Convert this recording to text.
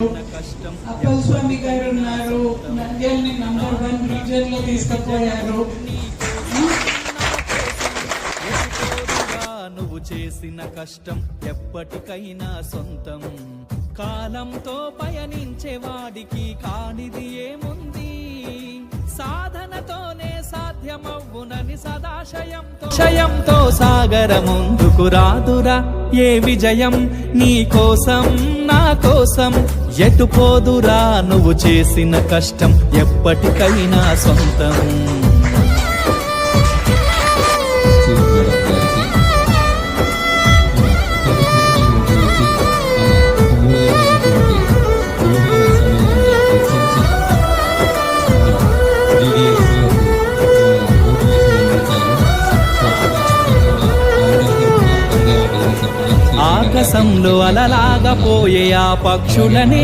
అప్పల్ స్వామి గారు ఉన్నారు, నంద్యాలని number 1 reason లో తీసుకుపోయారు. నువ్వు చేసిన కష్టం ఎప్పటికైనా సొంతం. కాలంతో పయనించే వాడికి కానిది ఏముంది, సాధనతోనే సాధ్యమవ్వునని సదాశయంతో సాగర ముందుకు రాదురా ఏ విజయం. నీ కోసం నా కోసం ఎటు పోదురా, నువ్వు చేసిన కష్టం ఎప్పటికైనా సొంతం. ఆకాశంలో అలలాగా పోయే ఆ పక్షులనే